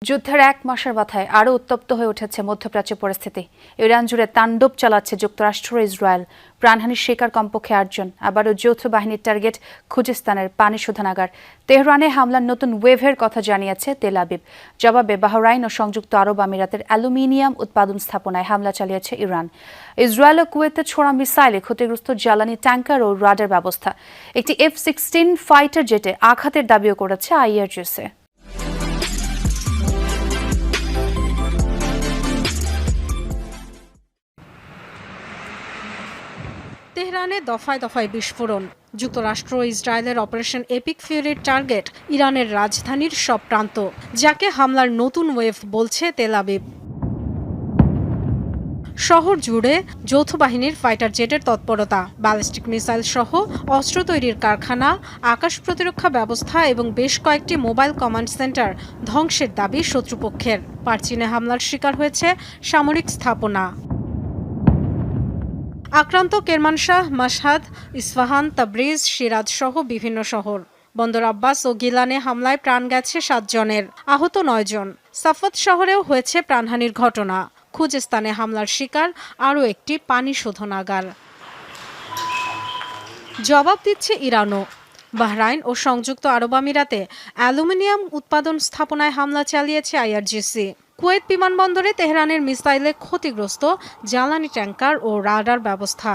যুদ্ধের এক মাসের মাথায় আরও উত্তপ্ত হয়ে উঠেছে মধ্যপ্রাচ্যের পরিস্থিতি। ইরান জুড়ে তাণ্ডব চালাচ্ছে যুক্তরাষ্ট্র ও ইসরায়েল। প্রাণহানির শিকার কমপক্ষে 8 জন। আবারও যৌথ বাহিনীর টার্গেট খুজিস্তানের পানি শোধনাগার। তেহরানে হামলার নতুন ওয়েভের কথা জানিয়েছে তেল আবিব। জবাবে বাহরাইন ও সংযুক্ত আরব আমিরাতের অ্যালুমিনিয়াম উৎপাদন স্থাপনায় হামলা চালিয়েছে ইরান। ইসরায়েল ও কুয়েতে ছোড়া মিসাইলে ক্ষতিগ্রস্ত জ্বালানি ট্যাঙ্কার ও রাডার ব্যবস্থা। একটি F-16 ফাইটার জেটে আঘাতের দাবিও করেছে IRGC। তেহরানে দফায় দফায় বিস্ফোরণ। যুক্তরাষ্ট্র ও ইসরায়েলের অপারেশন এপিক ফিউরির টার্গেট ইরানের রাজধানীর সব প্রান্ত, যাকে হামলার নতুন ওয়েভ বলছে তেল আবিব। শহর জুড়ে যৌথ বাহিনীর ফাইটার জেটের তৎপরতা, ব্যালিস্টিক মিসাইল সহ অস্ত্র তৈরির কারখানা, আকাশ প্রতিরক্ষা ব্যবস্থা এবং বেশ কয়েকটি মোবাইল কমান্ড সেন্টার ধ্বংসের দাবি শত্রুপক্ষের। পারচিনে হামলার শিকার হয়েছে সামরিক স্থাপনা। আক্রান্ত কেরমানশাহ, মাশহাদ, ইস্পাহান, তাবরিজ, সিরাজ সহ বিভিন্ন শহর। বন্দর আব্বাস ও গিলানে হামলায় প্রাণ গেছে 7 জনের, আহত 9 জন। সাফত শহরেও হয়েছে প্রাণহানির ঘটনা। খুজিস্তানে হামলার শিকার আরও একটি পানি শোধনাগার। জবাব দিচ্ছে ইরানও। বাহরাইন ও সংযুক্ত আরব আমিরাতে অ্যালুমিনিয়াম উৎপাদন স্থাপনায় হামলা চালিয়েছে IRGC। কুয়েত বিমানবন্দরে তেহরানের মিসাইলে ক্ষতিগ্রস্ত জ্বালানি ট্যাঙ্কার ও রাডার ব্যবস্থা।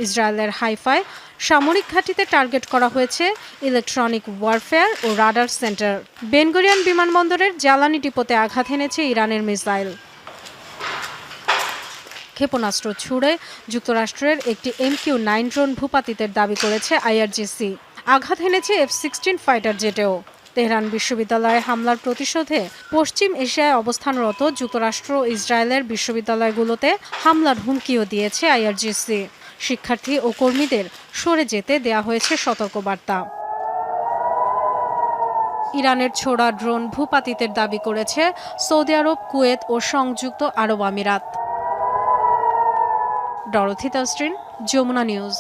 ইসরায়েলের হাইফায় সামরিক ঘাঁটিতে টার্গেট করা হয়েছে ইলেকট্রনিক ওয়ারফেয়ার ও রাডার সেন্টার। বেন গুরিয়ন বিমানবন্দরের জ্বালানি ডিপোতে আঘাত এনেছে ইরানের মিসাইল। ক্ষেপণাস্ত্র ছুড়ে যুক্তরাষ্ট্রের একটি MQ-9 ড্রোন ভূপাতিতের দাবি করেছে IRGC। আঘাত এনেছে F-16 ফাইটার জেটেও। তেহরান বিশ্ববিদ্যালয়ে হামলার প্রতিশোধে পশ্চিম এশিয়ায় অবস্থানরত যুক্তরাষ্ট্র ও ইসরায়েলের বিশ্ববিদ্যালয়গুলোতে হামলার হুমকিও দিয়েছে IRGC। শিক্ষার্থী ও কর্মীদের সরে যেতে দেয়া হয়েছে সতর্কবার্তা। ইরানের ছোড়া ড্রোন ভূপাতিতের দাবি করেছে সৌদি আরব, কুয়েত ও সংযুক্ত আরব আমিরাত। Dorothy Tasrin, Jamuna news.